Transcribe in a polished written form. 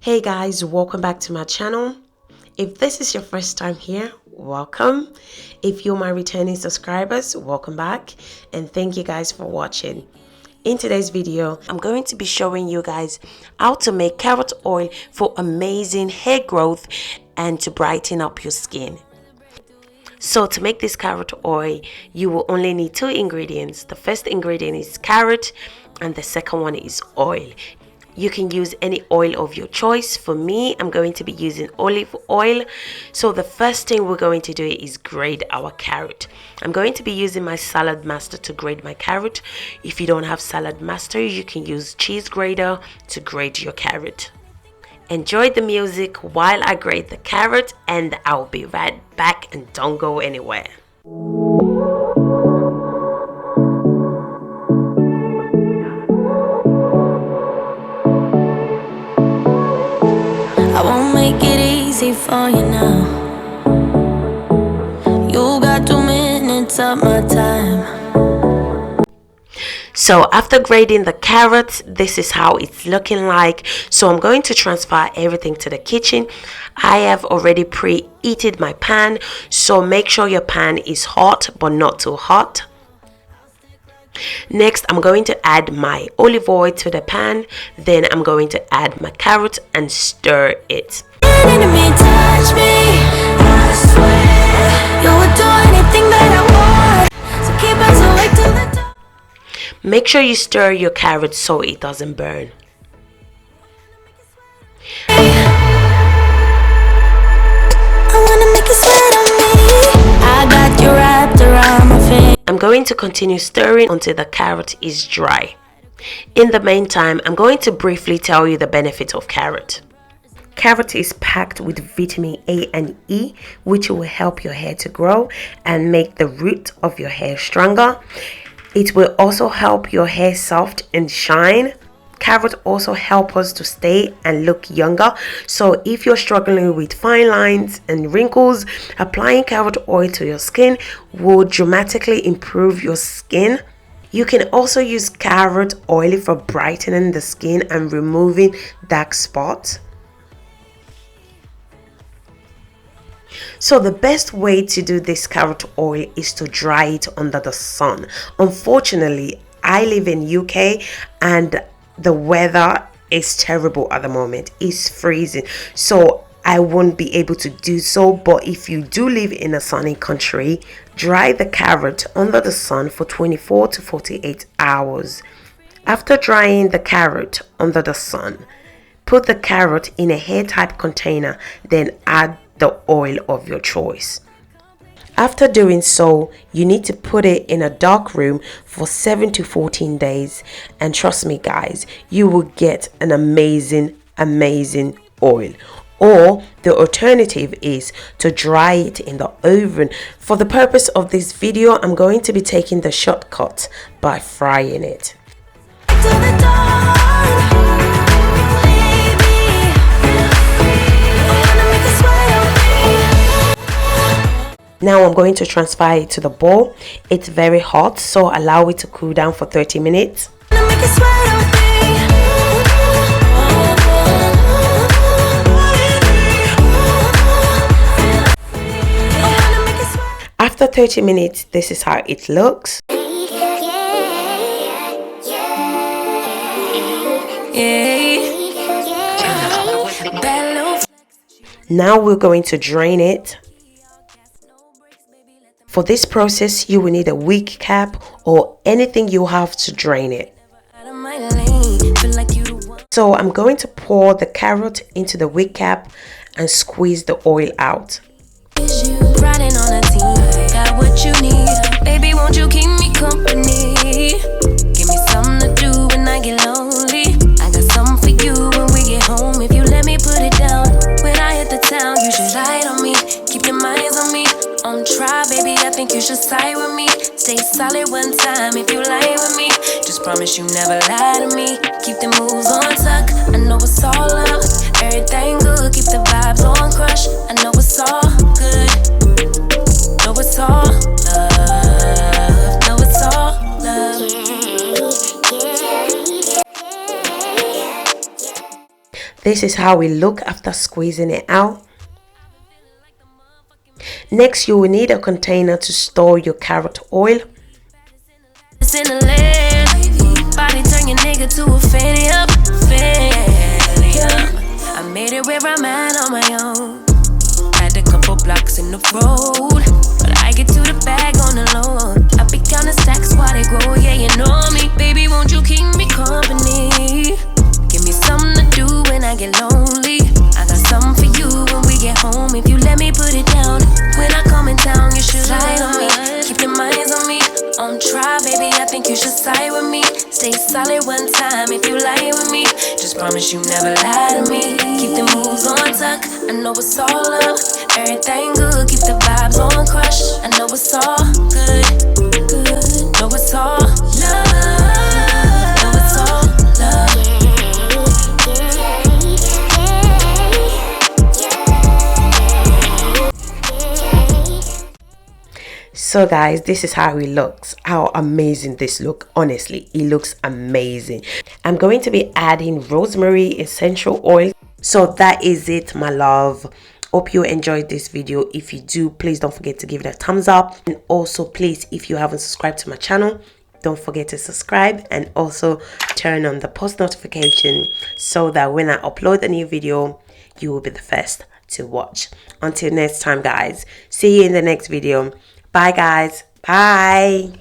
Hey guys, welcome back to my channel. If this is your first time here, welcome. If you're my returning subscribers, welcome back, and thank you guys for watching. In today's video, I'm going to be showing you guys how to make carrot oil for amazing hair growth and to brighten up your skin. So to make this carrot oil, you will only need two ingredients. The first ingredient is carrot and the second one is oil. You can use any oil of your choice. For me, I'm going to be using olive oil. So the first thing we're going to do is grate our carrot. I'm going to be using my salad master to grate my carrot. If you don't have salad master, you can use cheese grater to grate your carrot. Enjoy the music while I grate the carrot, and I'll be right back, and don't go anywhere. I won't make it easy for you now. You got 2 minutes of my time. So after grating the carrots, this is how it's looking like. So I'm going to transfer everything to the kitchen. I have already preheated my pan, so make sure your pan is hot but not too hot. Next, I'm going to add my olive oil to the pan. Then I'm going to add my carrot and stir it. Enemy touch me, I swear you would do anything that I want. So keep us awake till the dawn. Make sure you stir your carrot so it doesn't burn. I wanna make you sweat on me. I got you wrapped around my finger. I'm going to continue stirring until the carrot is dry. In the meantime, I'm going to briefly tell you the benefits of carrot. Carrot is packed with vitamin A and E, which will help your hair to grow and make the root of your hair stronger. It will also help your hair soft and shine. Carrot also help us to stay and look younger. So if you're struggling with fine lines and wrinkles, applying carrot oil to your skin will dramatically improve your skin. You can also use carrot oil for brightening the skin and removing dark spots. So the best way to do this carrot oil is to dry it under the sun. Unfortunately, I live in UK and the weather is terrible at the moment. It's freezing, so I won't be able to do so. But if you do live in a sunny country, dry the carrot under the sun for 24 to 48 hours. After drying the carrot under the sun, put the carrot in a airtight container, then add the oil of your choice. After doing so, you need to put it in a dark room for 7 to 14 days, and trust me guys, you will get an amazing oil. Or the alternative is to dry it in the oven. For the purpose of this video, I'm going to be taking the shortcut by frying it. Till the dawn. Now I'm going to transfer it to the bowl. It's very hot, so allow it to cool down for 30 minutes. After 30 minutes, this is how it looks. Now we're going to drain it. For this process, you will need a wig cap or anything you have to drain it. So I'm going to pour the carrot into the wig cap and squeeze the oil out. Riding on a team, got what you need. Baby, won't you keep me company? Give me something to do when I get lonely. I got something for you when we get home. If you let me put it down, when I hit the town, you should ride on me. Keep your minds on me. On try, baby, I think you should side with me. Stay solid one time if you lie with me. Just promise you never lie to me. Keep the moves on tuck, I know it's all up. Everything good, keep the vibes on crush. I know it's all good. Know it's all love. Know it's all love. This is how it look after squeezing it out. Next, you will need a container to store your carrot oil. Body turn your nigga to a fanny up. I made it where I'm at on my own. Had a couple blocks in the road, but I get to the bag on the low. I be counting stacks while they grow, yeah, you know me. Baby, won't you keep me company? Give me something to do when I get lonely. I got something for you when we get home. If you let me put it down, when I come in town, you should slide on me. Keep your minds on me. On try, baby, I think you should side with me. Stay solid one time if you lie with me. Just promise you never lie to me. Keep the moves on tuck, I know it's all up. Everything good, keep the vibes on crush. I know it's all good, good. Know it's all love. Know it's all love. So guys, this is how it looks. How amazing this look. Honestly, it looks amazing. I'm going to be adding rosemary essential oil. So that is it, my love. Hope you enjoyed this video. If you do, please don't forget to give it a thumbs up. And also, please, if you haven't subscribed to my channel, don't forget to subscribe and also turn on the post notification so that when I upload a new video, you will be the first to watch. Until next time, guys. See you in the next video. Bye, guys. Bye.